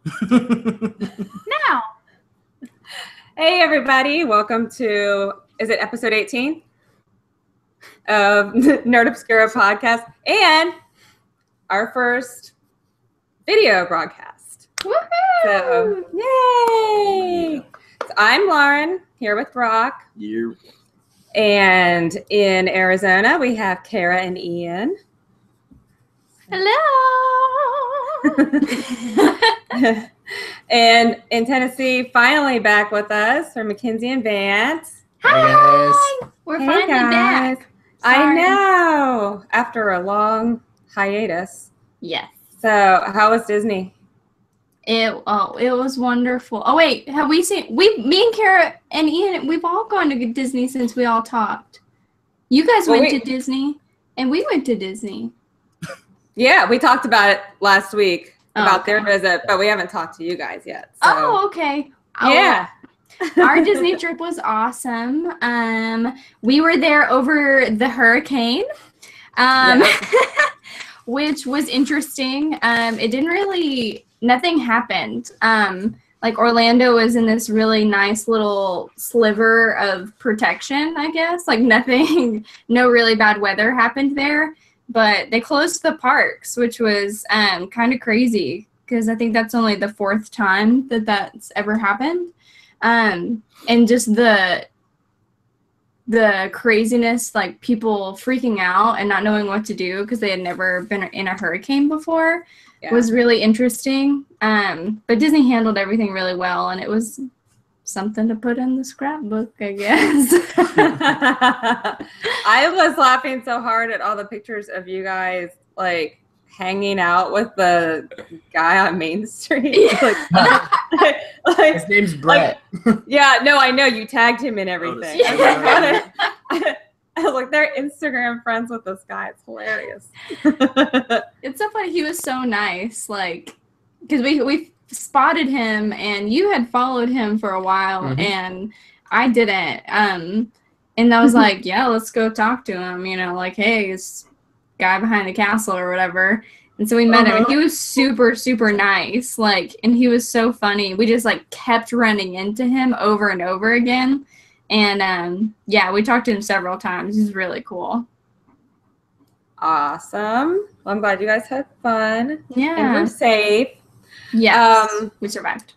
Now. Hey, everybody. Welcome to, is it episode 18 of Nerd Obscura podcast and our first video broadcast. Woohoo! So, yay! So I'm Lauren here with Brock. Yeah. And in Arizona, we have Kara and Ian. Hello. And in Tennessee, finally back with us are Mackenzie and Vance. Hi. We're Hey, finally guys. back. I Sorry. know. After a long hiatus. Yes. So, how was Disney? It was wonderful. Oh wait, have we seen me and Kara and Ian, we've all gone to Disney since we all talked. You guys went to Disney and we went to Disney. Yeah, we talked about it last week about okay. their visit, but we haven't talked to you guys yet. So. Oh, okay. Yeah. Our Disney trip was awesome. We were there over the hurricane, which was interesting. It didn't really, nothing happened. Like Orlando was in this really nice little sliver of protection, I guess. Like nothing, no really bad weather happened there. But they closed the parks, which was kind of crazy because I think that's only the fourth time that that's ever happened. And just the craziness, like people freaking out and not knowing what to do because they had never been in a hurricane before was really interesting. But Disney handled everything really well, and it was something to put in the scrapbook, I guess. I was laughing so hard at all the pictures of you guys like hanging out with the guy on Main Street. Like, His name's Brett. Yeah, no, I know you tagged him in everything. I was like, they're Instagram friends with this guy. It's hilarious. It's so funny. He was so nice, like, because we spotted him, and you had followed him for a while, and I didn't. And I was like, yeah, let's go talk to him. You know, like, hey, it's guy behind the castle or whatever. And so we met him, and he was super, super nice. Like, and he was so funny. We just like kept running into him over and over again. And yeah, we talked to him several times. He's really cool. Awesome. Well, I'm glad you guys had fun. Yeah. And we're safe. Yes. We survived.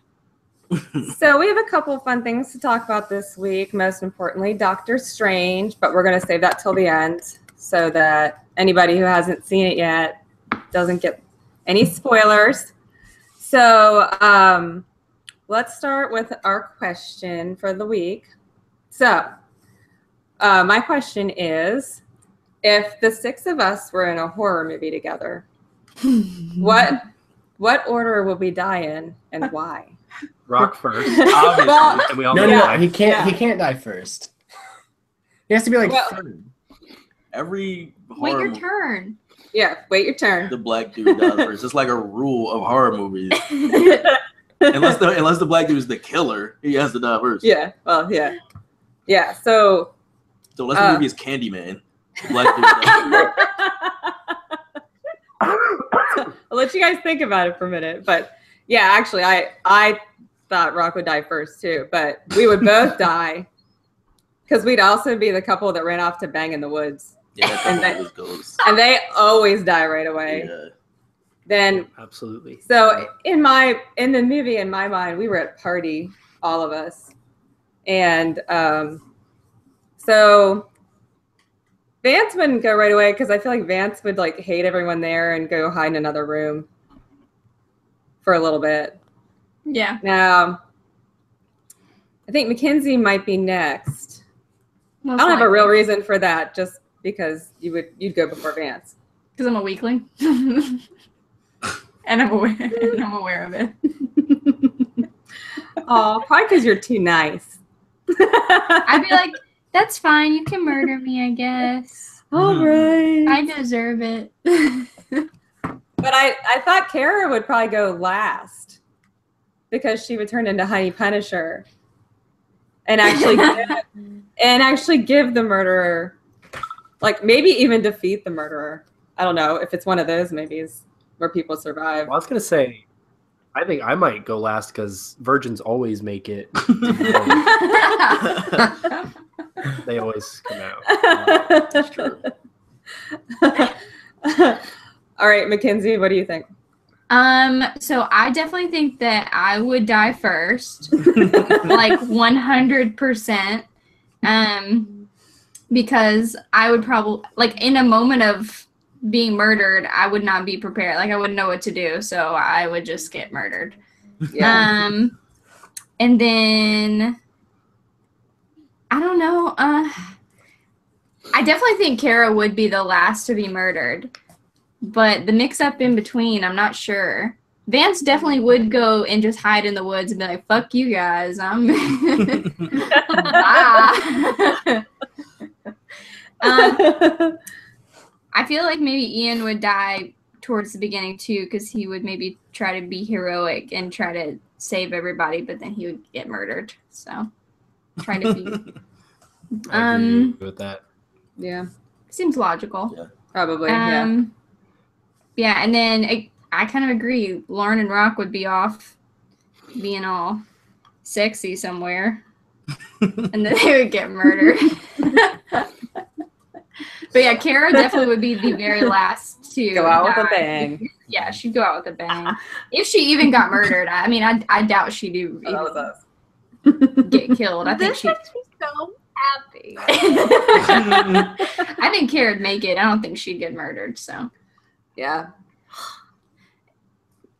So we have a couple of fun things to talk about this week. Most importantly, Doctor Strange, but we're going to save that till the end so that anybody who hasn't seen it yet doesn't get any spoilers. So let's start with our question for the week. So my question is, if the six of us were in a horror movie together, what order will we die in and why? Rock first, obviously. Well, and we all No, he can't die first. He has to be like third. Every Wait horror your turn. Yeah, wait your turn. the black dude dies first. It's like a rule of horror movies. unless the black dude is the killer, he has to die first. Yeah, well, yeah. Yeah, so unless the movie is Candyman, the black dude dies. I'll let you guys think about it for a minute. But yeah, actually, I thought Rock would die first too, but we would both die because we'd also be the couple that ran off to bang in the woods. Yeah, that's And how then- it goes. And they always die right away. Yeah. Then, Absolutely. so in the movie, in my mind, we were at a party, all of us. And so Vance wouldn't go right away because I feel like Vance would like hate everyone there and go hide in another room for a little bit. Yeah. Now, I think Mackenzie might be next. Most I don't have a likely. real reason for that, just because you'd go before Vance. Because I'm a weakling. And I'm aware of it. Oh, probably because you're too nice. I'd be like, that's fine. You can murder me, I guess. All right. I deserve it. But I thought Kara would probably go last because she would turn into Honey Punisher and actually give the murderer, like maybe even defeat the murderer. I don't know if it's one of those movies where people survive. Well, I was gonna say, I think I might go last because virgins always make it. They always come out. That's true. All right, Mackenzie, what do you think? So I definitely think that I would die first, like 100%. Because I would probably, like, in a moment of being murdered, I would not be prepared. Like, I wouldn't know what to do, so I would just get murdered. Yeah. And then I don't know. I definitely think Kara would be the last to be murdered, but the mix-up in between, I'm not sure. Vance definitely would go and just hide in the woods and be like, "Fuck you guys, I'm." Bye. I feel like maybe Ian would die towards the beginning too, because he would maybe try to be heroic and try to save everybody, but then he would get murdered. So, trying to be. I agree with that. Yeah. Seems logical. Yeah. Probably. Yeah. Yeah, and then I kind of agree. Lauren and Rock would be off being all sexy somewhere, and then they would get murdered. But yeah, Kara definitely would be the very last to Go out with die. a bang. Yeah, she'd go out with a bang. If she even got murdered, I mean, I doubt she'd even That was us. get killed. I think This she. makes me so happy. I think Kara'd make it. I don't think she'd get murdered. So Yeah.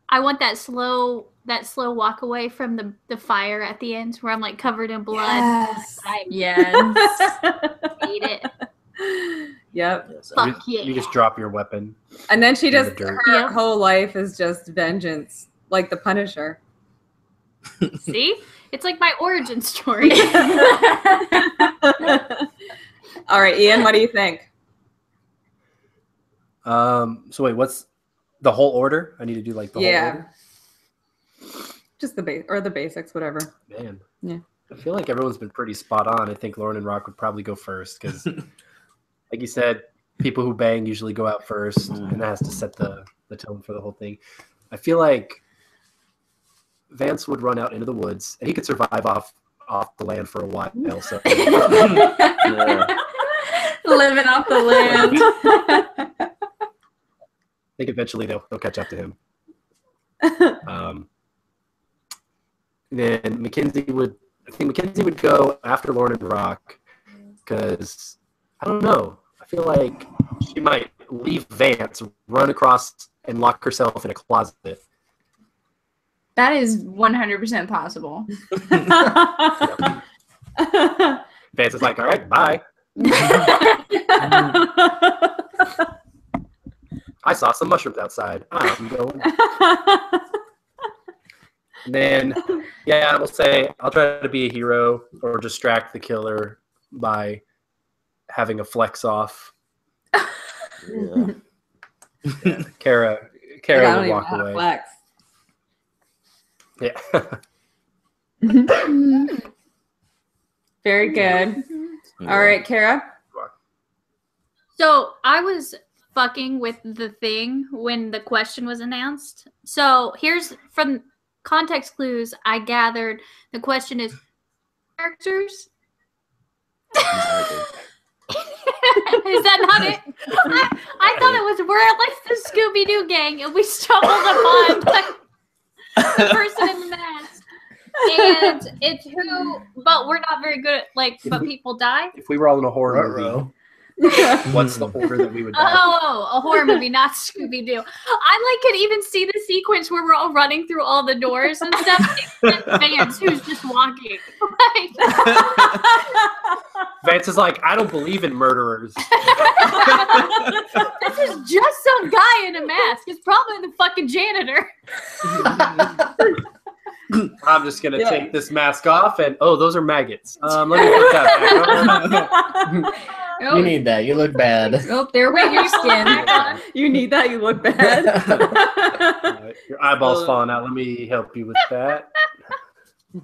I want that slow walk away from the fire at the end where I'm like covered in blood. Yes. I yes. hate it. Yep. Yes, Fuck yeah. You just drop your weapon. And then she In the just, dirt. her Yep. whole life is just vengeance, like the Punisher. See? It's like my origin story. All right, Ian, what do you think? So wait, what's the whole order? I need to do like the whole order? Just the basics, whatever. Man. Yeah. I feel like everyone's been pretty spot on. I think Lauren and Rock would probably go first because, like you said, people who bang usually go out first, and that has to set the tone for the whole thing. I feel like Vance would run out into the woods, and he could survive off the land for a while. So Yeah. Living off the land. I think eventually they'll catch up to him. Then Mackenzie would go after Lauren and Rock because I don't know. I feel like she might leave Vance, run across, and lock herself in a closet. That is 100% possible. Vance is like, "All right, bye. I saw some mushrooms outside. I'm going." And then, yeah, we'll say I'll try to be a hero or distract the killer by having a flex off. Yeah. Kara I don't would even walk know how to away. flex. Yeah. Very good. All right, Kara. So I was fucking with the thing when the question was announced. So here's from context clues I gathered. The question is characters. Is that not it? I thought it was we're like the Scooby-Doo gang and we stumbled upon the person in the mask. And it's who, but we're not very good at but people die. If we were all in a horror movie, what's the order that we would die? Oh, a horror movie, not Scooby-Doo. I could even see the sequence where we're all running through all the doors and stuff. Except Vance, who's just walking. Vance is like, "I don't believe in murderers." This is just some guy in a mask. It's probably the fucking janitor. I'm just gonna take this mask off, and those are maggots. Let me put that back on. Oh, You need that. You look bad. oh, there went your skin. You need that? You look bad. Your eyeball's falling out. Let me help you with that.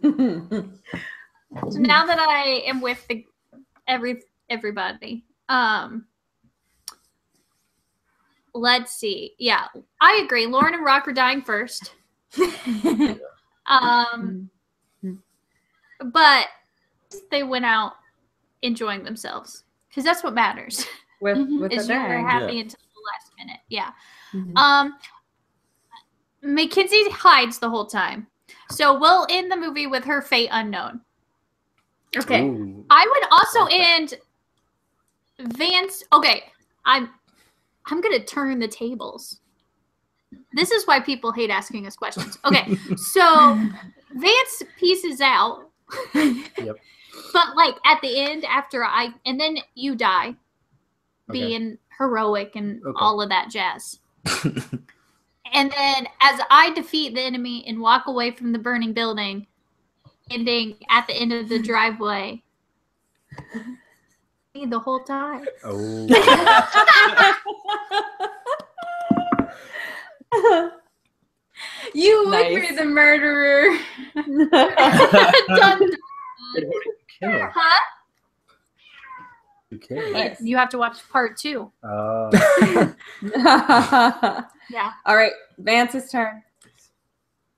So now that I am with everybody, let's see. Yeah, I agree. Lauren and Rock are dying first. But they went out enjoying themselves because that's what matters. With Is the you were bang. happy until the last minute. Yeah. Mhm. Mackenzie hides the whole time. So we'll end the movie with her fate unknown. Okay. Ooh. I would also end Vance. Okay, I'm gonna turn the tables. This is why people hate asking us questions. Okay, so Vance pieces out. Yep. But like at the end, and then you die, Okay. being heroic and Okay. all of that jazz. And then as I defeat the enemy and walk away from the burning building, ending at the end of the driveway, me the whole time. Oh. You would Nice. be the murderer. Dun, dun. Killer. Huh? You can. Nice. You have to watch part 2. Yeah. All right, Vance's turn.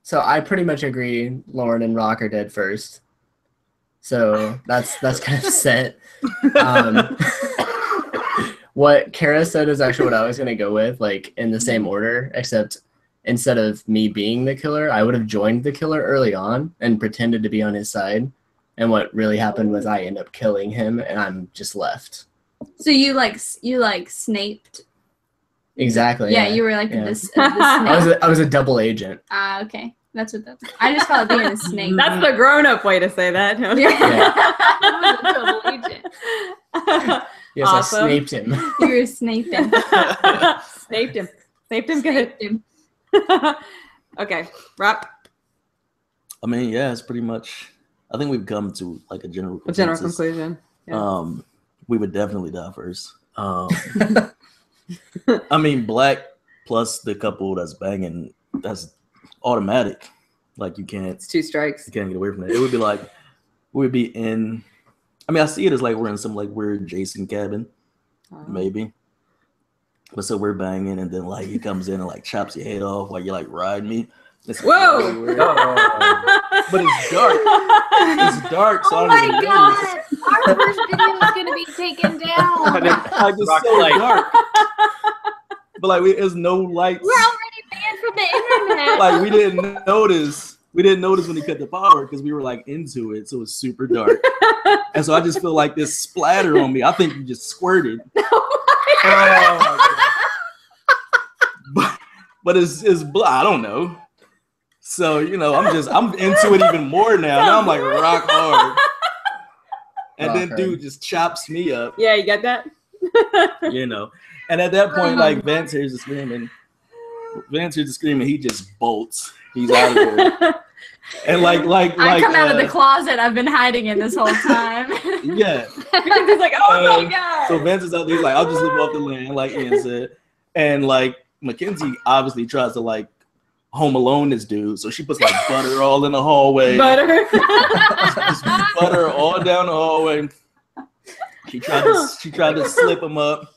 So I pretty much agree. Lauren and Rock are dead first. So that's kind of set. What Kara said is actually what I was gonna go with, like in the same order, except instead of me being the killer, I would have joined the killer early on and pretended to be on his side. And what really happened was I end up killing him, and I'm just left. So you snaped. Exactly. Yeah, you were like Yeah. the snake. I was a double agent. Okay. That's what that's. I just call it being a snake. That's the grown-up way to say that. Double agent. Yes, Awesome. I snaped him. You were snaping. Snaped him. Snaped him good. Snaped him. Okay, Rock. I mean, yeah, it's pretty much. I think we've come to like a general A general consensus. conclusion. Yeah. We would definitely die first. I mean, Black plus the couple that's banging, that's automatic. Like you can't It's 2 strikes. get away from that. It would be like we'd be in. I mean, I see it as like we're in some like weird Jason cabin, maybe. But so we're banging, and then like he comes in and like chops your head off while you're like riding me. It's Whoa! really weird. Oh. But it's dark. It's dark, so Oh I my don't even god! Our first video is gonna be taken down. notice. Like it's Rock so light. dark. But like there's no lights. We're already banned from the internet. Like we didn't notice. We didn't notice when he cut the power because we were like into it, so it was super dark. And so I just feel like this splatter on me. I think you just squirted. But it's I don't know. So I'm into it even more now. Now I'm like rock hard. And Rock then hard. dude just chops me up, Yeah, you get that? And at that point, like Vance hears the screaming. He just bolts. He's out of there. And like I come out of the closet I've been hiding in this whole time. yeah. Because he's like, oh my Uh, god. So Vance is out there, he's like, I'll just live off the land, like Ian said. And like Mackenzie obviously tries to like Home Alone this dude. So she puts like butter all in the hallway. Butter. Just butter all down the hallway. She tried to slip him up.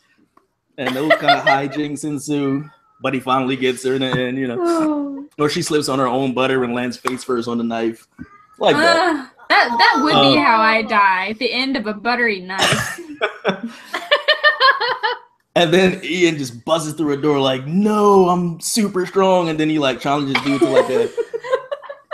And those kind of hijinks ensue. But he finally gets her in the end, Or she slips on her own butter and lands face first on the knife. Like that. That would be how I die, at the end of a buttery knife. And then Ian just buzzes through a door like, no, I'm super strong. And then he like challenges dude to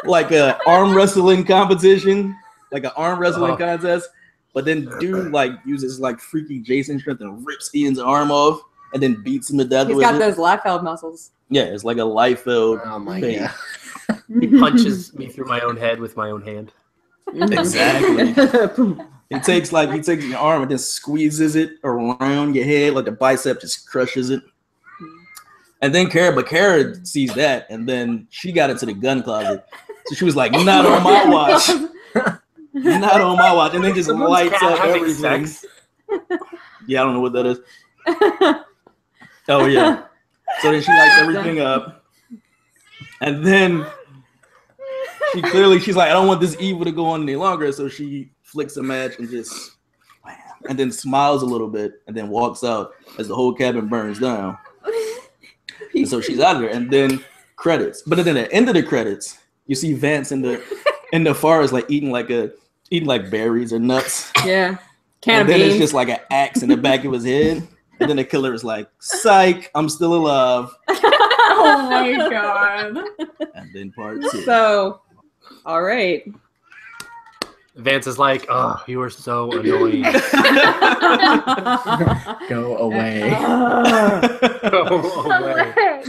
like a arm wrestling competition, like an arm wrestling contest. But then dude like uses like freaky Jason strength and rips Ian's arm off and then beats him to death He's with got it. those Liefeld muscles. Yeah, it's like a life-filled Oh my thing. god. He punches me through my own head with my own hand. Exactly. He takes your arm and then squeezes it around your head like the bicep just crushes it. And then Kara sees that, and then she got into the gun closet. So she was like, not on my watch. Not on my watch. And then just Someone's lights cat up having everything. sex. Yeah, I don't know what that is. Oh, yeah. So then she lights everything up. And then she's like, I don't want this evil to go on any longer. So she flicks a match and just, wham, and then smiles a little bit and then walks out as the whole cabin burns down. And so she's out of there. And then credits. But then at the end of the credits, you see Vance in the forest like eating like berries or nuts. Yeah. And then it's just like an axe in the back of his head. And then the killer is like, psych, I'm still alive. Oh my god. And then part 2. So, all right. Vance is like, oh, you are so annoying. Go away. Go away.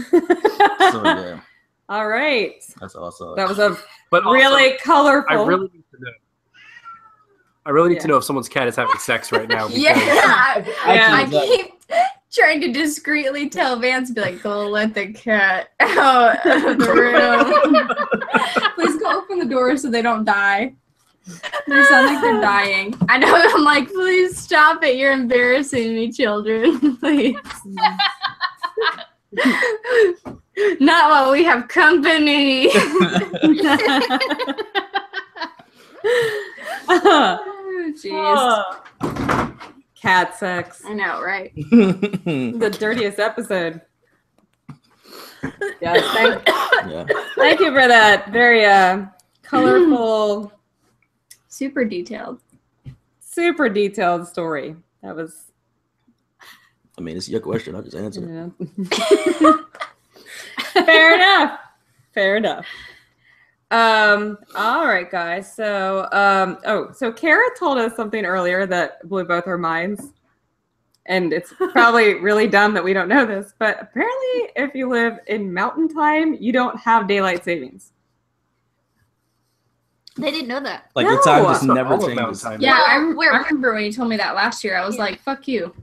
So yeah, All right. that's also That was a But also, really colorful. I really need to know. I really need to know if someone's cat is having sex right now. Because Yeah. I Actually, keep trying to discreetly tell Vance, be like, go let the cat out of the room. Please go open the door so they don't die. They sound like they're dying. I know. I'm like, please stop it. You're embarrassing me, children. Please. Not while we have company. Oh, jeez. Cat sex. I know, right? The dirtiest episode. Yes, yeah. thank you for that very colorful, Super detailed. super detailed story. That was, I mean, it's your question. I'll just answer. fair enough. Fair enough. All right, guys. So, so Kara told us something earlier that blew both our minds. And it's probably really dumb that we don't know this, but apparently if you live in mountain time, you don't have daylight savings. They didn't know that. Like No. the time just That's not never all of Mountain changes. Time. Yeah, I Where- remember when you told me that last year. I was Yeah. like, fuck you.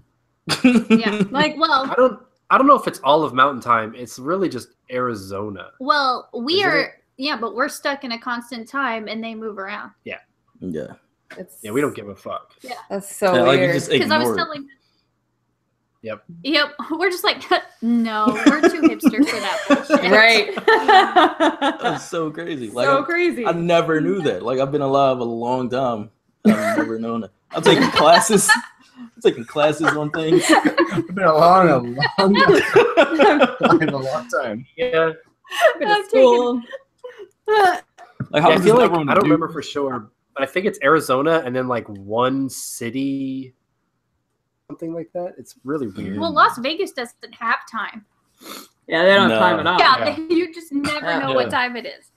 Yeah. Like, Well, I don't know if it's all of Mountain Time. It's really just Arizona. we Isn't are. it? Yeah, but we're stuck in a constant time, and they move around. Yeah. it's, Yeah, we don't give a fuck. That's so Yeah, like you weird. just Because I was ignore it. telling. Yep. Yep. We're just like, no, we're too hipster for that bullshit. Right. That's so crazy. Like So crazy. I never knew that. Like I've been alive a long time. I've never known that. I'm taking classes. I'm taking classes on things. It's been a long time. Yeah. Been to school. Like Yeah, how I does feel like everyone I don't do- remember for sure, but I think it's Arizona and then like one city, something like that. It's really weird. Well, Las Vegas doesn't have time. Yeah, they don't have No. time at all. Yeah, you just never know Yeah. what time it is.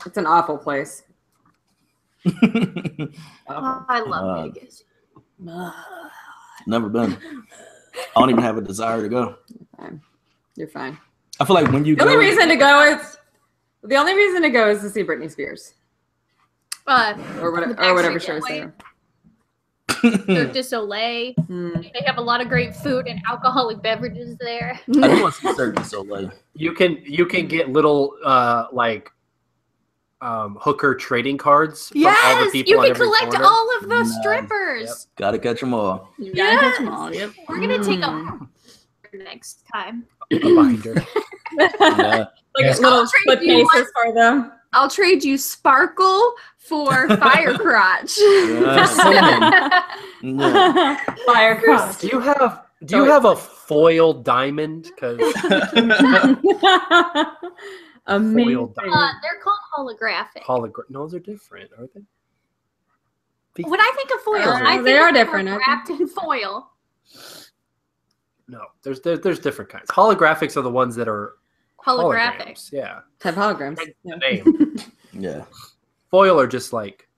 It's an awful place. Oh, I love Vegas. Never been. I don't even have a desire to go. You're fine. I feel like when you The go, only reason to go is to see Britney Spears or whatever shows there. Cirque du Soleil. They have a lot of great food and alcoholic beverages there. I do want to see Cirque du Soleil. You can get little hooker trading cards from all the Yes, people you on can every collect corner. all of the Nice. strippers. Gotta catch them all. You gotta gotta catch catch 'em them all. Yep. We're gonna take a next time. A binder. Yeah. Like Yes. little I'll trade slip you cases for them. I'll trade you Sparkle for Fire Crotch. Yeah. Cinnamon. Yeah. Fire cross. Do you have a foil diamond? Because Amazing. Foil diamond. They're called holographic. No, they're different, aren't they? When I think of foil, I think they are of different, aren't they? wrapped in foil. No, there's different kinds. Holographics are the ones that are Holographic. holograms. Yeah, Have holograms. the name. Yeah. Foil are just like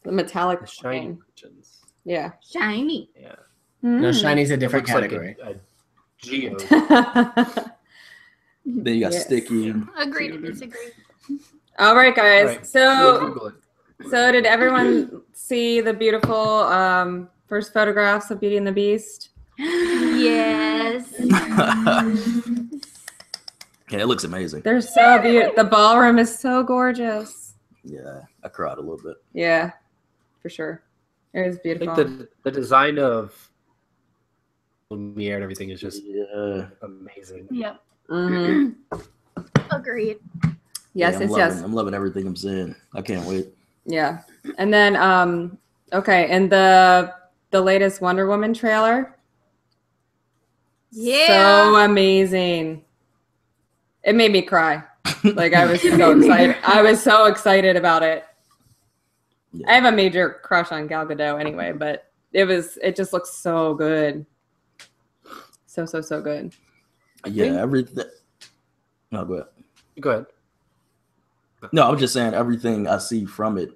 The metallic the shiny thing. versions. Yeah. Shiny. Yeah, No, Mm. shiny's a different looks like category. a geo. Then you got Yes. sticky. Agree to disagree. All right, guys. All right. We'll So, Google it. did everyone see the beautiful first photographs of Beauty and the Beast? Yes. Yeah, it looks amazing. They're so beautiful. The ballroom is so gorgeous. Yeah, I cried a little bit. Yeah, for sure. It is I beautiful. think the design of Lumiere and everything is just Yeah. amazing. Yep. Mhm. Agreed. Yes, Yeah, yes. I'm loving everything I'm seeing. I can't wait. Yeah. And then okay, and the latest Wonder Woman trailer. Yeah. So amazing. It made me cry. Like I was so excited. I was so excited about it. Yeah. I have a major crush on Gal Gadot anyway, but it just looks so good. So good. Yeah, everything. No, go ahead. Go ahead. No, I'm just saying everything I see from it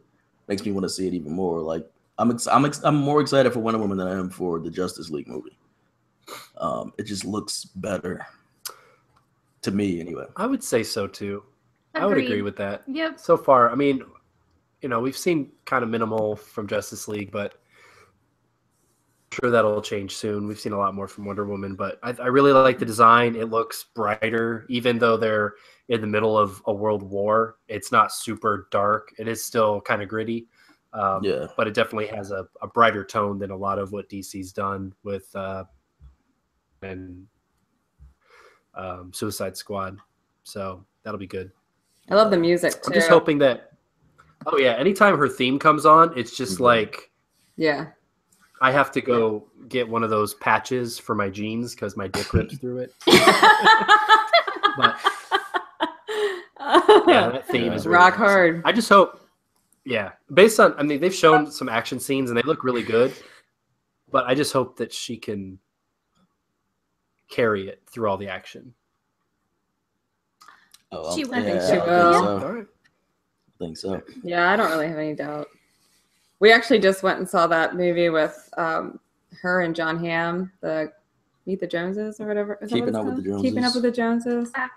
makes me want to see it even more. Like I'm more excited for Wonder Woman than I am for the Justice League movie. It just looks better to me, anyway. I would say so too. I would agree with that. Yep. So far, I mean, we've seen kind of minimal from Justice League, but I'm sure that'll change soon. We've seen a lot more from Wonder Woman, but I really like the design. It looks brighter, even though they're in the middle of a world war. It's not super dark. It is still kind of gritty. But it definitely has a brighter tone than a lot of what DC's done with Suicide Squad. So that'll be good. I love the music too. I'm just hoping that. Oh yeah, anytime her theme comes on, it's just like. Yeah. I have to go get one of those patches for my jeans because my dick rips through it. But yeah, that theme is really rock awesome. hard. I just hope. Yeah, based on, I mean, they've shown some action scenes and they look really good, but I just hope that she can carry it through all the action. Oh, She will. I think yeah, she I will. think so. Yeah, I don't really have any doubt. We actually just went and saw that movie with her and John Hamm, the Meet the Joneses or whatever. Is that Keeping what Up it's with the called? Joneses. Keeping Up with the Joneses. Ah.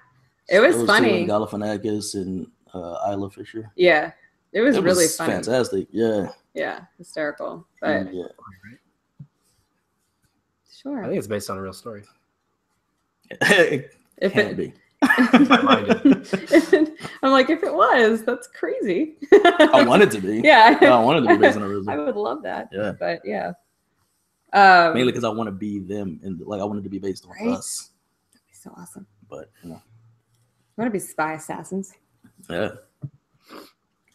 It was Those funny. two, Galifianakis and Isla Fisher. Yeah, it was really funny. Fantastic. Yeah. Yeah, hysterical. But Yeah. sure. I think it's based on a real story. It If can it, be. I'm like, if it was, that's crazy. I want it to be. Yeah, I want it to be based on a real I story. would love that. Yeah. But yeah, Mainly because I want to be them, and like I want it to be based on Right? us. that'd be so awesome. But I want to be spy assassins. yeah.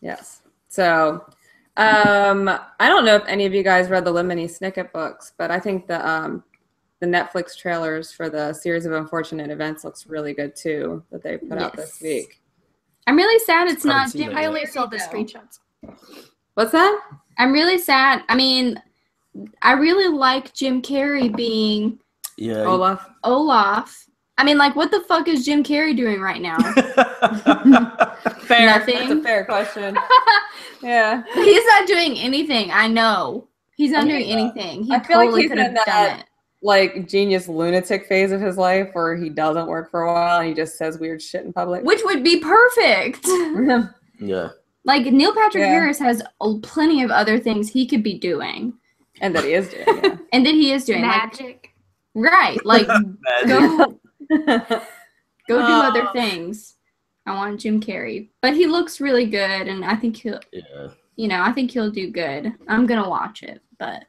Yes. So, I don't know if any of you guys read the Lemony Snicket books, but I think the Netflix trailers for the Series of Unfortunate Events looks really good too that they put out this Yes. week. I'm really sad it's I haven't not seen Jim it I yet. only saw the though. screenshots. What's that? I'm really sad. I mean, I really like Jim Carrey being Yeah. Olaf. Olaf. I mean, like, what the fuck is Jim Carrey doing right now? Fair. Nothing. That's a fair question. Yeah. He's not doing anything. I know. He's not I doing mean, anything. He I feel like totally he's could have in done that- it. Like genius lunatic phase of his life where he doesn't work for a while and he just says weird shit in public. Which would be perfect. Yeah. Like, Neil Patrick Yeah. Harris has plenty of other things he could be doing. And that he is doing. Yeah. And that he is doing. Like, Magic. right. Like, go do Oh. other things. I want Jim Carrey. But he looks really good, and I think he'll, Yeah. I think he'll do good. I'm going to watch it, but.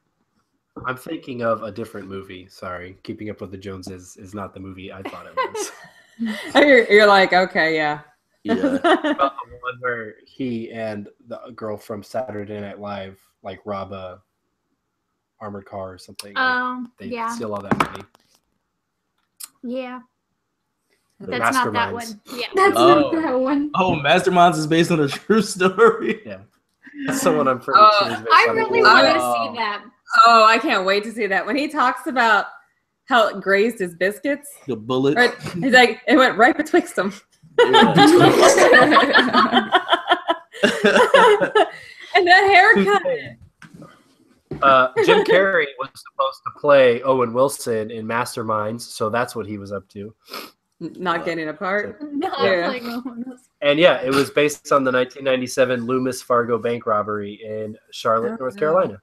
I'm thinking of a different movie. Sorry, Keeping Up with the Joneses is not the movie I thought it was. You're like, okay, yeah. Yeah. About the one where he and the girl from Saturday Night Live like rob a armored car or something. They Yeah. steal all that money. Yeah. The That's not that Masterminds. one. Yeah. That's Oh. not that one. Oh, Masterminds is based on a true story. Yeah, that's the one I'm pretty Oh, sure is based I on. really Wow. want to see that. Oh, I can't wait to see that. When he talks about how it grazed his biscuits, The bullet. right? He's like, it went right betwixt them. And that haircut. Jim Carrey was supposed to play Owen Wilson in Masterminds, so that's what he was up to. Not getting apart. Not Yeah. playing one of those. And yeah, it was based on the 1997 Loomis Fargo bank robbery in Charlotte, Oh, North no. Carolina.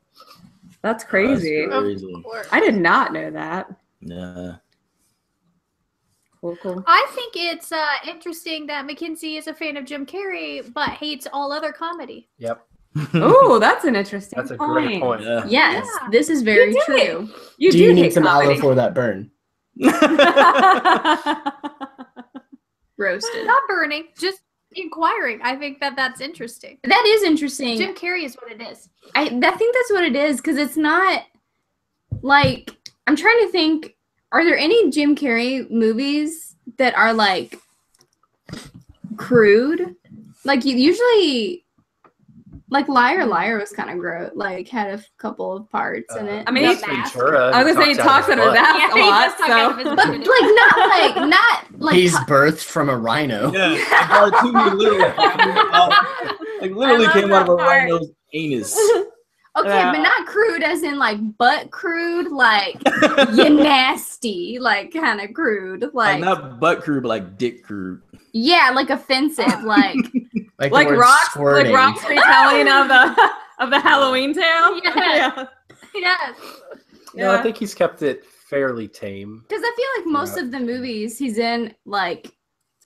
That's crazy. That's crazy. Of course. I did not know that. Yeah. Cool. I think it's interesting that Mackenzie is a fan of Jim Carrey but hates all other comedy. Yep, Oh, that's an interesting that's a point. great point. Yeah. Yes, Yeah. this is very You did it. true. You Do you hate need some aloe comedy. for that burn? Roasted. Not burning, just inquiring. I think that that's interesting. That is interesting. Jim Carrey is what it is. I think that's what it is, because it's not like, I'm trying to think, are there any Jim Carrey movies that are like crude. Like you usually, like Liar Liar was kind of gross. Like had a couple of parts in it. I mean, The he's- mask. I was gonna say he talks out of his ass Yeah, a he lot. does talk out of his So. but like not like He's birthed from a rhino. Yeah, the cartoon literally I came love out of a that part. rhino's anus. okay, Yeah. but not crude as in like butt crude, like you nasty, like kind of crude, Like like not butt crude, but like dick crude. yeah, like offensive, like Like, Like the word Rock's, squirting. like Rock's retelling of the Halloween tale. Yeah. Yes. No, I think he's kept it fairly tame. because I feel like most Yeah. of the movies he's in, like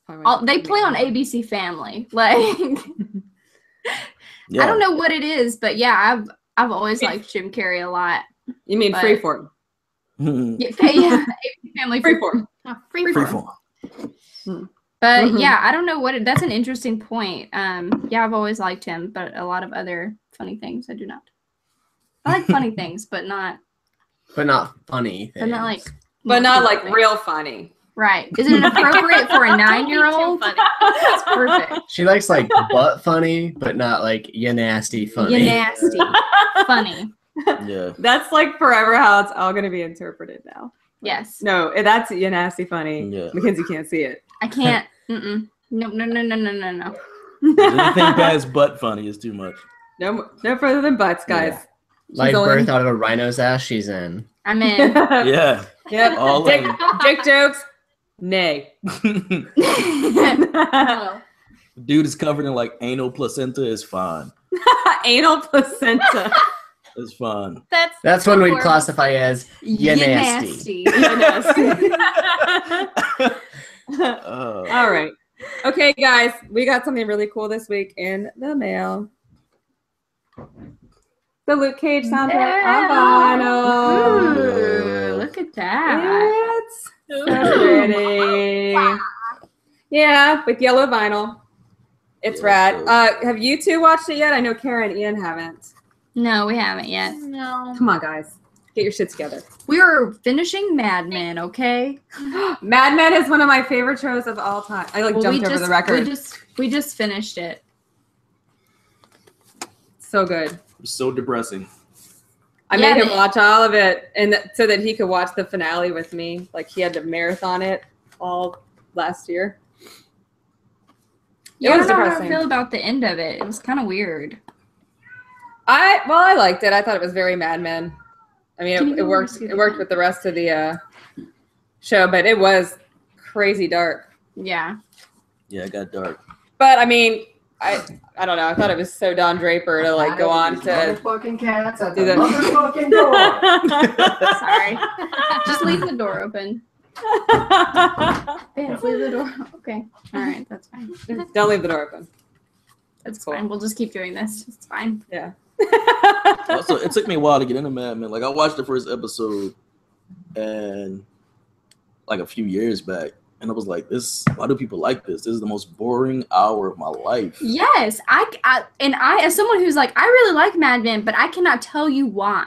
Probably they play on ABC Family, like. Yeah. I don't know what it is, but yeah, I've always liked Jim Carrey a lot. You mean But- Freeform? Yeah, ABC Family Freeform. Oh, freeform. Freeform. But Mhm. yeah, I don't know what that's an interesting point. Yeah, I've always liked him, but a lot of other funny things I do not. I like funny things, but not But not funny. but not like things. But not like things. real funny. Right. Is it inappropriate for a 9-year-old? Funny. That's perfect. She likes like butt funny, but not like you nasty funny. You nasty. Funny. Yeah. That's like forever how it's all gonna be interpreted now. Yes. No, that's you nasty funny. Yeah. Mackenzie can't see it. I can't. Mm-mm. No. Anything past butt funny is too much. No further than butts, guys. Yeah. She's Like only- birth out of a rhino's ass, she's in. I'm in. Yeah. Yep. All Dick, in. dick jokes. Nay. Oh. Dude is covered in like anal placenta is fine. Anal placenta. It's fine. That's when we'd horrible. classify as you nasty. All right. Okay, guys, we got something really cool this week in the mail. The Luke Cage soundtrack on vinyl. Ooh, look at that. It's so pretty. Yeah, with yellow vinyl. It's rad. Have you two watched it yet? I know Karen and Ian haven't. No, we haven't yet. No. Come on, guys. Get your shit together. We are finishing Mad Men, okay? Mad Men is one of my favorite shows of all time. I Well, jumped over the record. We just finished it. So good. It's so depressing. I Yeah, made him but- watch all of it, and so that he could watch the finale with me. Like he had to marathon it all last year. Yeah, I was don't know how I depressing. feel about the end of it. It was kind of weird. I liked it. I thought it was very Mad Men. I Can mean, you it go worked. see It the worked film? with the rest of the show, but it was crazy dark. Yeah. Yeah, it got dark. But I mean, I don't know. I thought it was so Don Draper to like go on to. Motherfucking cats at Do the the- motherfucking door. Sorry. Just leave the door open. Vance, leave the door. Okay. All right. That's fine. Don't leave the door open. That's Cool. fine. We'll just keep doing this. It's fine. Yeah. Also, it took me a while to get into Mad Men. Like I watched the first episode and like a few years back, and I was like, "This. Why do people like this? This is the most boring hour of my life." Yes. I as someone who's like, I really like Mad Men, but I cannot tell you why.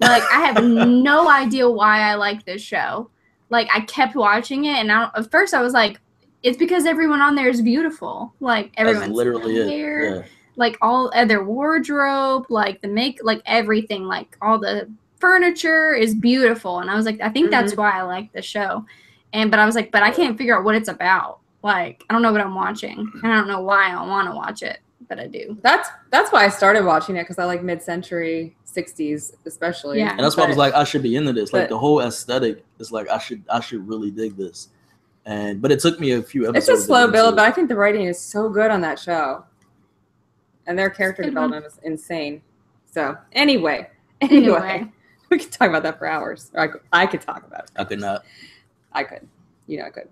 Like, I have no idea why I like this show. Like, I kept watching it, and at first I was like, it's because everyone on there is beautiful. Like, That's everyone's literally hair, it. Yeah. like all their wardrobe, like like everything, like all the furniture is beautiful. And I was like, I think that's why I like the show. But I was like, but I can't figure out what it's about. Like, I don't know what I'm watching. And I don't know why I want to watch it, but I do. That's why I started watching it, because I like mid-century 60s especially. Yeah. And that's why I was But- like, I should be into this. Like but- the whole aesthetic is like I should really dig this. But it took me a few It's episodes. a slow to get build, into but it. I think the writing is so good on that show. And their character Good one. development is insane. So anyway, Anyway. we could talk about that for hours. Or I could talk about it. I could not. I could. I could.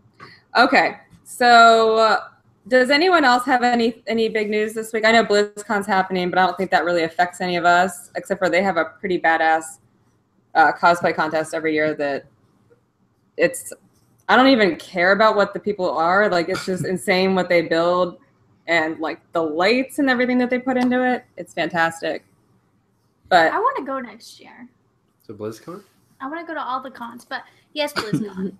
Okay. So does anyone else have any big news this week? I know BlizzCon's happening, but I don't think that really affects any of us, except for they have a pretty badass cosplay contest every year that I don't even care about what the people are. Like, it's just insane what they build and like the lights and everything that they put into it. It's fantastic. But I want to go next year. So BlizzCon? I want to go to all the cons, but yes, BlizzCon.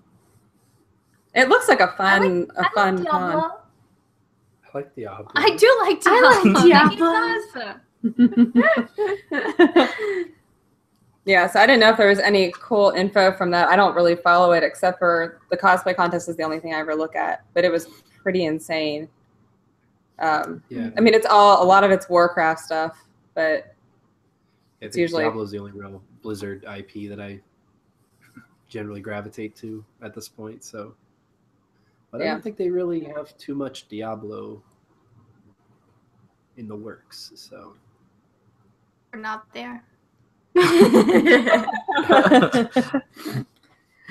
it looks like a I fun like con. Diablo. like Diablo. I do like Diablo. Yeah, so I didn't know if there was any cool info from that. I don't really follow it except for the cosplay contest is the only thing I ever look at, but it was pretty insane. Yeah. I mean, a lot of it's Warcraft stuff, but It's usually Diablo's the only real Blizzard IP that I generally gravitate to at this point. So, but I Yeah. don't think they really have too much Diablo in the works. So We're not there.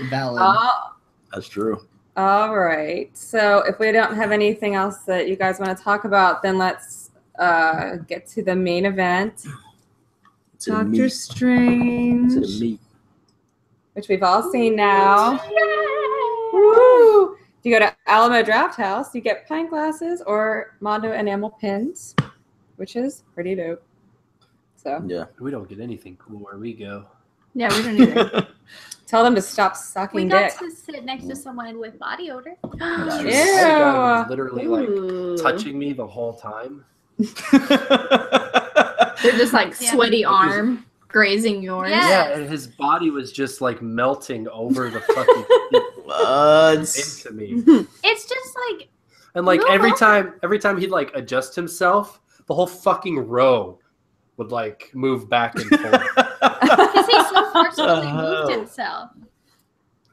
Valid. That's true. All right. So if we don't have anything else that you guys want to talk about, then let's get to the main event. To the Doctor meat. Strange, To the meat. which we've all seen now. Woo! If you go to Alamo Draft House, you get pint glasses or Mondo enamel pins, which is pretty dope. So Yeah. we don't get anything cool where we go. Yeah, we don't either. tell them to stop We sucking got dick. to sit next to someone with body odor. Ew. That guy was literally like Ooh. touching me the whole time. They're just like Yeah. sweaty arm grazing yours. Yeah. Yeah, and his body was just like melting over the fucking What? into me. It's just like And like Move every over. time he'd like adjust himself, the whole fucking row would like move back and forth. because he so forcefully moved himself.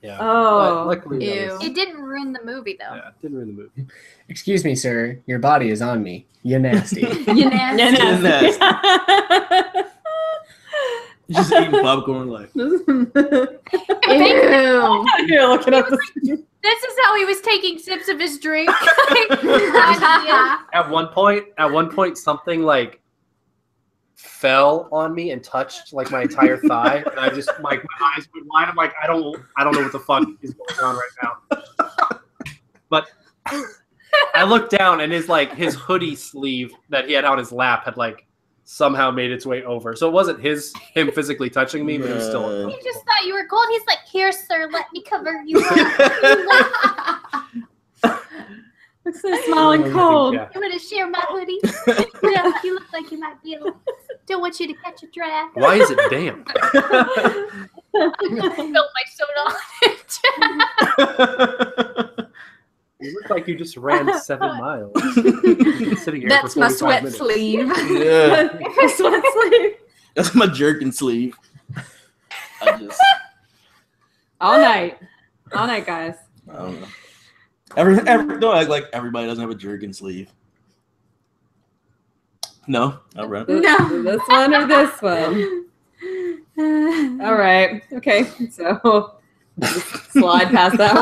Yeah. Oh. But luckily, that Ew. was- It didn't ruin the movie though. yeah, it didn't ruin the movie. Excuse me, sir. Your body is on me. You nasty. You nasty. Nasty. Just eating popcorn like. Ew. You're looking up the This is how he was taking sips of his drink. At one point, something like fell on me and touched like my entire thigh, and I just like my eyes went wide. I'm like, I don't know what the fuck is going on right now. But I looked down, and his hoodie sleeve that he had on his lap had like somehow made its way over. So it wasn't him physically touching me, but it was still Yeah. He just thought you were cold. He's like, "Here, sir, let me cover you up. Looks so small and cold. Yeah. You want to share my hoodie? Yeah, you look like you might be able. Don't want you to catch a draft. Why is it damp? I spilled my soda on it. You look like you just ran 7 miles. Sitting here That's for my 45 sweat minutes. sleeve. Yeah. Sweat sleeve. That's my jerkin sleeve. I just. All night, guys. I don't know. Don't act like everybody doesn't have a jerkin sleeve. No, all right. No. This one or this one. All right. Okay. So just slide past that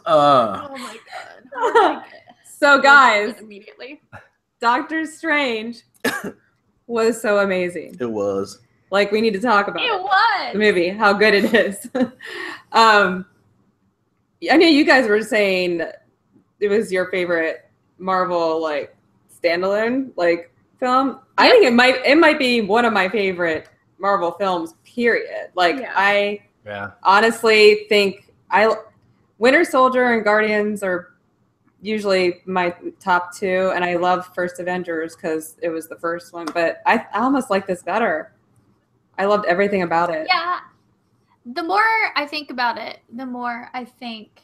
Oh my god. one. So, guys, Immediately. Doctor Strange was so amazing. It was. Like, we need to talk about It it. was. The movie, how good it is. I know you guys were saying it was your favorite Marvel like standalone like film. I think it might be one of my favorite Marvel films. Period. Like Yeah. Yeah. honestly think Winter Soldier and Guardians are usually my top two, and I love First Avengers because it was the first one. But I almost like this better. I loved everything about it. Yeah. The more I think about it, the more I think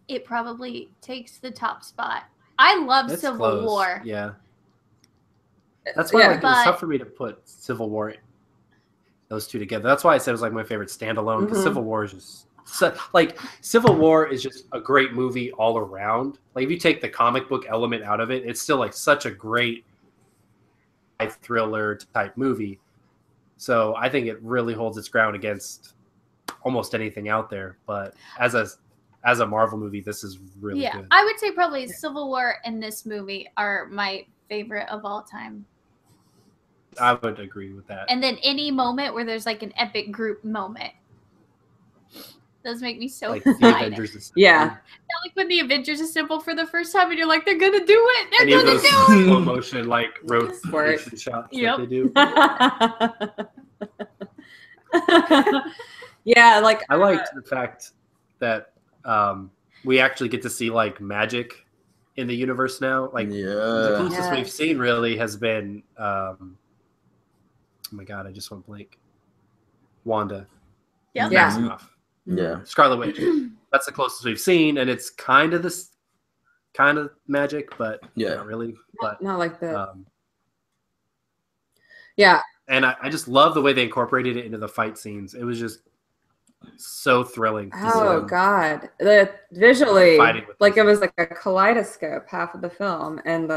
it probably takes the top spot. I love That's Civil close. War. Yeah. That's why Yeah. like, it was But- tough for me to put Civil War, those two together. That's why I said it was like my favorite standalone, because Mhm. Civil War is just Civil War is just a great movie all around. Like if you take the comic book element out of it, it's still like such a great thriller type movie. So I think it really holds its ground against almost anything out there. But as a Marvel movie, this is really Yeah. good. I would say probably Civil War and this movie are my favorite of all time. I would agree with that. And then any moment where there's like an epic group moment. Those make me so Like the excited. Avengers. Assemble. Yeah. Like when the Avengers assemble for the first time and you're like, they're gonna do it. They're Any of gonna those do it. slow motion like road Squirt. shots Yep. that they do. Yeah, like I liked the fact that we actually get to see like magic in the universe now. Like the closest we've seen really has been oh my god, I just went blank. Wanda. Yep. Yeah. Scarlet Witch. That's the closest we've seen, and it's kind of this kind of magic, but not really. But not like that. And I just love the way they incorporated it into the fight scenes. It was just so thrilling. Oh God, the visually, like it was like a kaleidoscope half of the film, and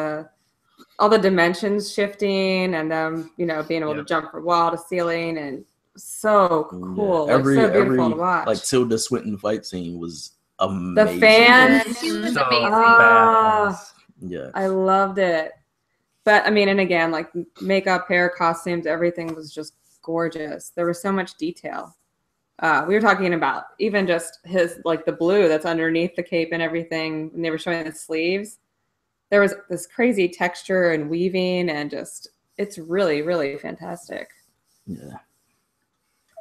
all the dimensions shifting, and them, you know, being able to jump from wall to ceiling, and so cool. Every so beautiful to watch. like Tilda Swinton fight scene was amazing. The fans, She was So amazing. badass. Yeah. I loved it. But I mean, and again, like makeup, hair, costumes, everything was just gorgeous. There was so much detail. We were talking about even just his, like the blue that's underneath the cape and everything. And they were showing the sleeves. There was this crazy texture and weaving, and just, it's really, really fantastic. Yeah.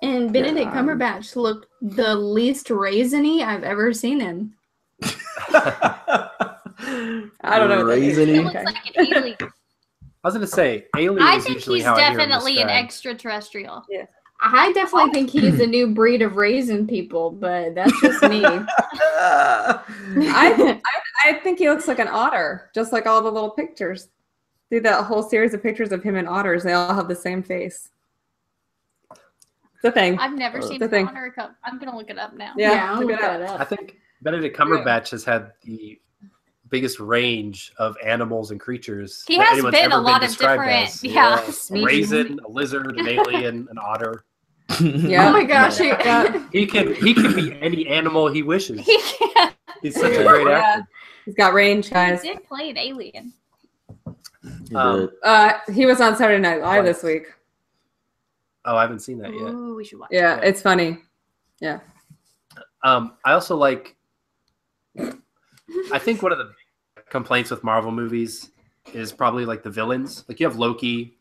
And Benedict Cumberbatch looked the least raisiny I've ever seen him. I don't know. Raisiny. He looks like an alien. I was gonna say, Alien I is think usually he's how I hear him definitely an described. extraterrestrial. I definitely think he's a new breed of raisin people, but that's just me. I think he looks like an otter, just like all the little pictures. See that whole series of pictures of him and otters? They all have the same face. It's a thing. I've never seen the an thing. otter cup. I'm gonna look it up now. Yeah, I'll look look it up. that up. I think Benedict Cumberbatch has had the biggest range of animals and creatures. He that has anyone's been ever a lot of described different, as. yeah, A species. raisin, a lizard, an alien, an otter. Yeah. Oh my gosh. He can be any animal he wishes. He can. He's such a great Yeah. actor. He's got range, He guys. did play an alien. He was on Saturday Night Live this week. Oh, I haven't seen that yet. Ooh, we should watch. Yeah, Yeah. it's funny. Yeah. I also like. I think one of the complaints with Marvel movies is probably like the villains. Like you have Loki,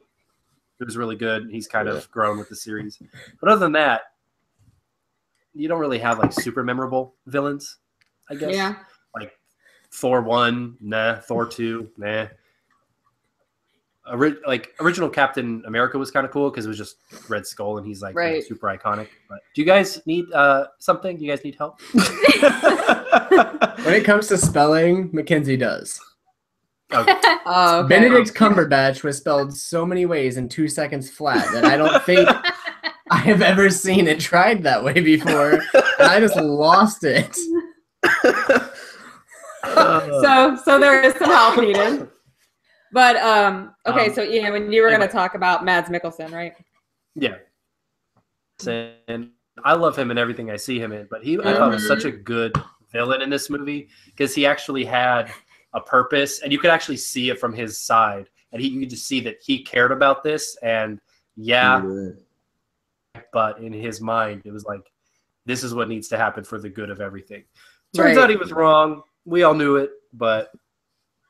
who's really good. He's kind of grown with the series. But other than that, you don't really have like super memorable villains, I guess. Yeah. Like Thor 1, nah. Thor 2, nah. Original Captain America was kind of cool because it was just Red Skull and he's like Right. super iconic. But do you guys need something? Do you guys need help? When it comes to spelling, Mackenzie does. Okay. Oh, okay. Benedict Cumberbatch was spelled so many ways in 2 seconds flat that I don't think I have ever seen it tried that way before. And I just lost it. So there is some help needed. But okay, so Ian, when you were going to talk about Mads Mikkelsen, right? Yeah. And I love him in everything I see him in, but I thought was such a good villain in this movie because he actually had a purpose, and you could actually see it from his side, and you could just see that he cared about this, and but in his mind, it was like, this is what needs to happen for the good of everything. Turns out he was wrong. We all knew it, but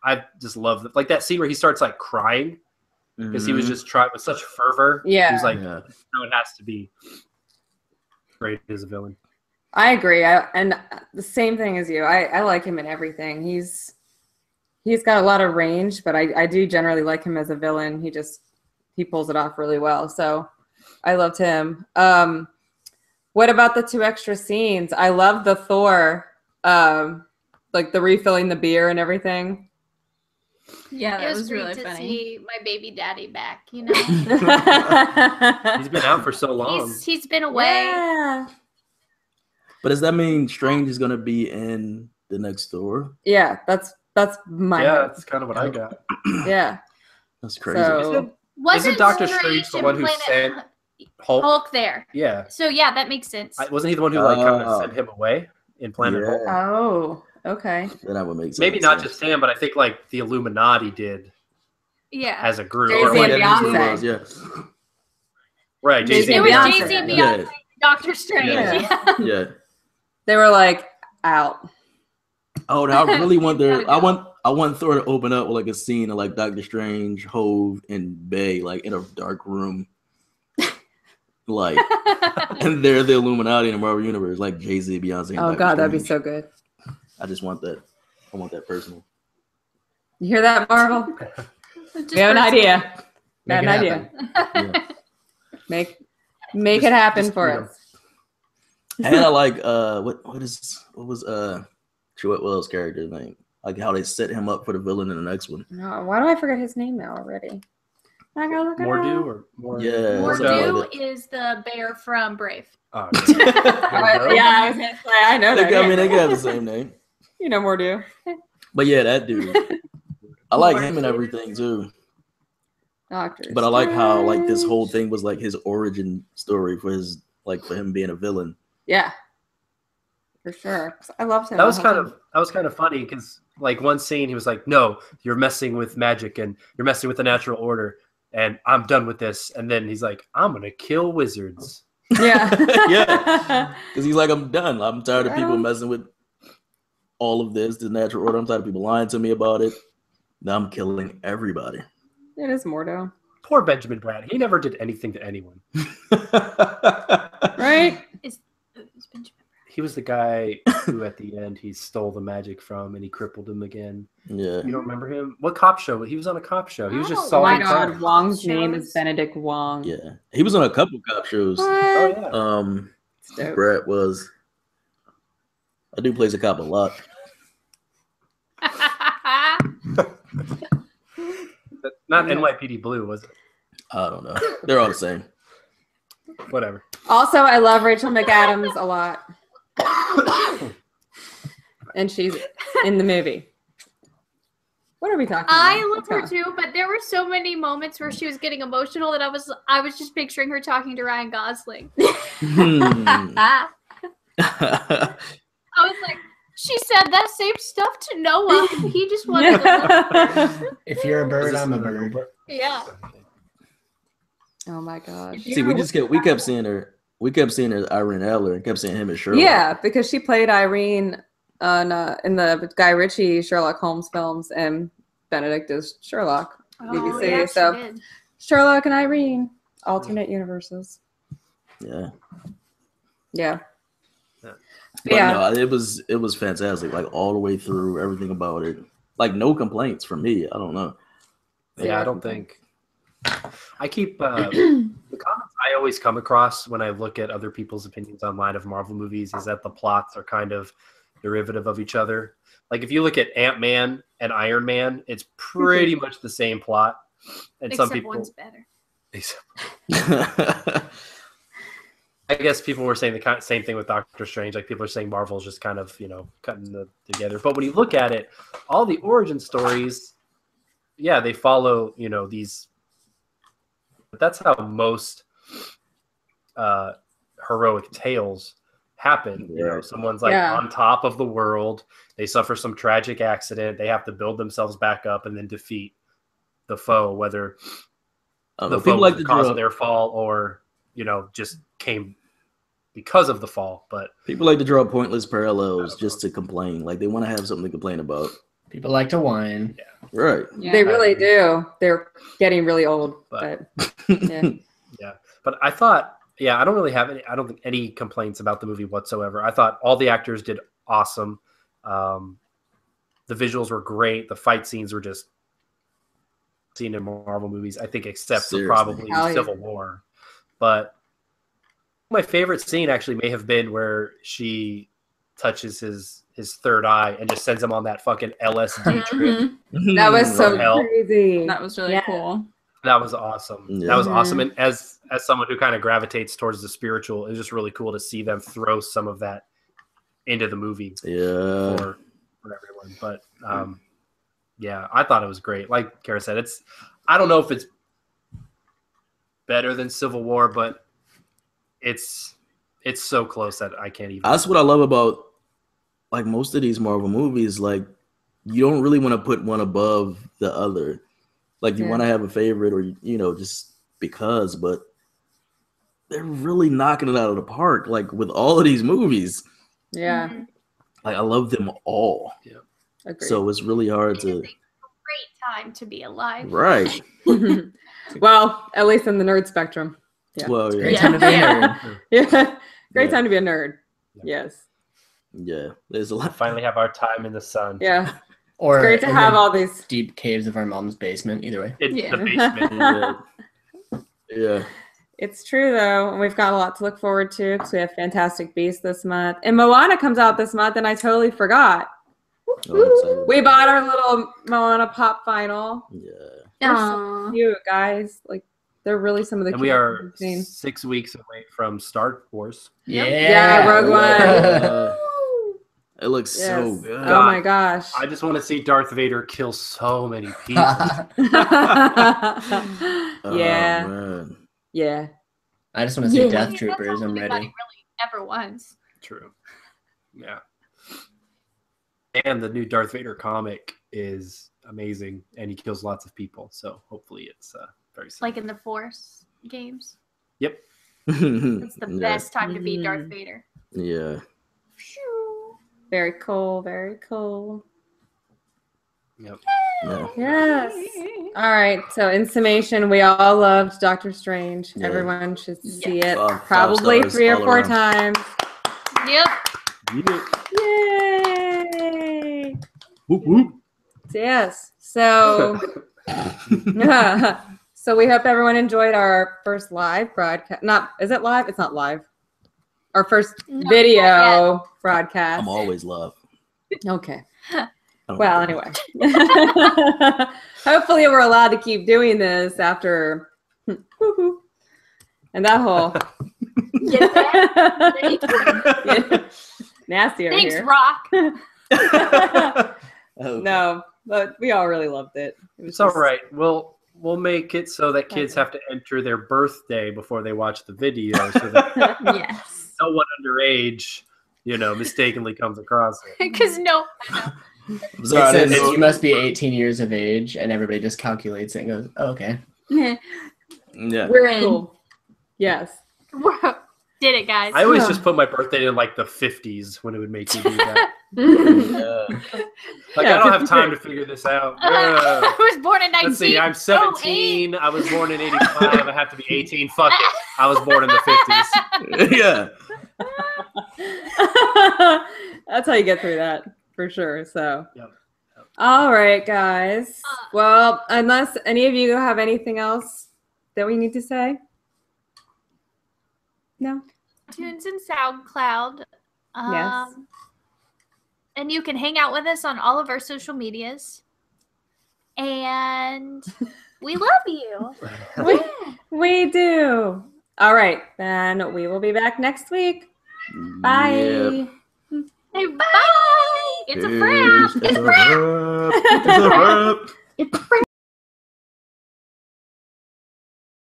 I just love like that scene where he starts like crying because he was just trying with such fervor. Yeah. He was like, no, it has to be. Great as a villain. I agree. And the same thing as you. I like him in everything. He's got a lot of range, but I do generally like him as a villain. He pulls it off really well. So I loved him. What about the 2 extra scenes? I love the Thor, like the refilling the beer and everything. Yeah, It that was was great really to funny. see my baby daddy back. You know, He's been out for so long. he's been away. Yeah. But does that mean Strange is gonna be in the next Thor? Yeah, that's my That's kind of what I got. yeah. That's crazy. So Wasn't Doctor Strange the one who Planet sent Hulk? Hulk there? Yeah. So yeah, that makes sense. Wasn't he the one who like kind of sent him away in Planet Hulk? oh, okay. Then that would make sense. Maybe not just him, but I think like the Illuminati did Yeah. as a group. Jay-Z Or, and like, Beyonce. Yeah. right, Jay-Z It and was Beyonce. Jay-Z and Beyonce, Yeah. Doctor Strange. Yeah. Yeah. They were like out. Oh, I really want Gotta go. I want Thor to open up with like a scene of like Doctor Strange, Hove, and Bay like in a dark room. like, and they're the Illuminati in the Marvel universe, like Jay-Z, Beyonce. And Oh Dr. God, that'd be Strange. so good. I just want that. I want that personal. You hear that, Marvel? Just We have an personal. idea. Make Got an it idea. happen. Yeah. Make it happen for freedom. us. And I like what was Truett Wells' character's name? Like how they set him up for the villain in the next one. No, why do I forget his name now already? I gotta look it Mordu up. or more? Yeah, Mordo? something Mordu like that. is the bear from Brave. Oh, Oh, yeah, I was gonna say I know that. I mean, they got the same name. You know Mordu. But yeah, that dude. I like him and everything too. Doctor. But I like how like this whole thing was like his origin story for his for him being a villain. Yeah. For sure. I loved him. that was the kind whole of funny because like one scene he was like, "No, you're messing with magic and you're messing with the natural order, and I'm done with this." And then he's like, "I'm gonna kill wizards." time. Yeah. Yeah. Because he's like, I'm done. I'm tired of people Yeah. messing with all of this, the natural order. I'm tired of people lying to me about it. Now I'm killing everybody. It is Mordo. Poor Benjamin Bratt. He never did anything to anyone. Right? It's Benjamin. He was the guy who at the end he stole the magic from and he crippled him again. Yeah. You don't remember him? What cop show? He was on a cop show. He was just Oh, Oh my solving God. crimes. Wong's name Shows. is Benedict Wong. Yeah. He was on a couple cop shows. What? Oh yeah. It's dope. Brett was. I do plays a cop a lot. Not Yeah. NYPD Blue, was it? I don't know. They're all the same. Whatever. Also, I love Rachel McAdams a lot. And she's in the movie. What are we talking about? I love Let's her go. too, but there were so many moments where she was getting emotional that I was just picturing her talking to Ryan Gosling. Hmm. I was like, she said that same stuff to Noah. He just wanted to Yeah. If you're a bird, Was this I'm a in the bird. notebook? Yeah. Oh my gosh. See, we kept seeing her. We kept seeing her as Irene Adler and kept seeing him as Sherlock. Yeah, because she played Irene on in the Guy Ritchie Sherlock Holmes films, and Benedict is Sherlock. BBC, yeah, so- she did. Sherlock and Irene, alternate universes. Yeah. Yeah. Yeah. But Yeah. no, it was fantastic. Like all the way through, everything about it. Like no complaints from me. I don't know. Yeah, I don't think. I keep the comments I always come across when I look at other people's opinions online of Marvel movies is that the plots are kind of derivative of each other. Like if you look at Ant-Man and Iron Man, it's pretty much the same plot. And Except some people, one's better. I guess people were saying the same thing with Doctor Strange. Like people are saying Marvel's just kind of cutting together. But when you look at it, all the origin stories, yeah, they follow these. But that's how most heroic tales happen. Right. Someone's like Yeah. on top of the world. They suffer some tragic accident. They have to build themselves back up and then defeat the foe, whether the foe people was like the to cause draw. of their fall or just came because of the fall. But People like to draw pointless parallels just to complain. Like they want to have something to complain about. People like to whine. Right. They really do. They're getting really old. But- But yeah. But I thought, I don't really have any. I don't think any complaints about the movie whatsoever. I thought all the actors did awesome. The visuals were great. The fight scenes were just seen in Marvel movies. I think, except Seriously. for probably Hell yeah. Civil War. But my favorite scene actually may have been where she touches his third eye and just sends him on that fucking LSD trip. That was so Hell. crazy. That was really Yeah. cool. That was awesome. Yeah. That was Mhm. awesome. And as someone who kind of gravitates towards the spiritual, it's just really cool to see them throw some of that into the movie Yeah. for everyone. But I thought it was great. Like Kara said, I don't know if it's better than Civil War, but it's so close that I can't even. That's what I love about like most of these Marvel movies. Like you don't really want to put one above the other. Like you Yeah. want to have a favorite or just because, but they're really knocking it out of the park. Like with all of these movies, Yeah. Mhm. like I love them all. Agreed. So it's really hard It to is a great time to be alive. right. Well, at least in the nerd spectrum. Yeah. Well, Great yeah. time to be a nerd. Yeah. Great Yeah. time to be a nerd. Yeah. Yes. Yeah. There's a lot. Finally have our time in the sun. Yeah. Or Great to in have the all these. deep caves of our mom's basement. Either way. In Yeah. the basement. Yeah. Yeah. It's true though, and we've got a lot to look forward to because we have Fantastic Beasts this month, and Moana comes out this month, and I totally forgot. Oh, I'm excited. We bought our little Moana pop vinyl. Yeah. They're so Aw. cute, guys. Like they're really some of the And we cutest are things I've seen. 6 weeks away from Star Wars. Yeah. Yeah, Rogue One. It looks so Yes. good. Oh my gosh. I just want to see Darth Vader kill so many people. Yeah. Oh, man. Yeah. I just want to see Yeah. Death That's Troopers. all I'm anybody ready. really ever wants. True. Yeah. And the new Darth Vader comic is amazing, and he kills lots of people. So hopefully it's very soon. Like in the Force games. Yep. It's the Yeah. best time to be Darth Mhm. Vader. Yeah. Very cool. Very cool. Yep. Yeah. Yes. All right. So, in summation, we all loved Doctor Strange. Yeah. Everyone should see it Five probably stars 3 or all 4 around. times. Yep. Yay! Whoop, whoop. Yes. So, so we hope everyone enjoyed our first live broadcast. Is it live? It's not live. Our first No, video broadcast. I'm always love. Okay. I don't Well, know. anyway. Hopefully we're allowed to keep doing this after woo-hoo. And that whole Get that? Yeah. Nasty over Thanks, here. Rock. Oh, No, but we all really loved it. It was It's all just- right. We'll make it so that kids have to enter their birthday before they watch the video, so that Yes. no one underage, mistakenly comes across it. Because no. It Sorry, I says didn't know- you must be 18 years of age, and everybody just calculates it and goes, oh, okay. Yeah. We're in. Cool. Yes. Did it, guys. I always Huh. just put my birthday in like the 50s when it would make me do that. Yeah. Like, Yeah, I don't have 53. time to figure this out. I was born in 19. Let's see, I'm 17. I was born in 85. I have to be 18. Fuck it. I was born in the 50s. Yeah. That's how you get through that for sure. So, Yep. all right, guys. Well, unless any of you have anything else that we need to say, no. iTunes and SoundCloud. Yes. And you can hang out with us on all of our social medias. And we love you. We do. All right, then we will be back next week. Bye. Yep. Hey, bye. It's a wrap. It's a wrap. It's a wrap. It's a wrap.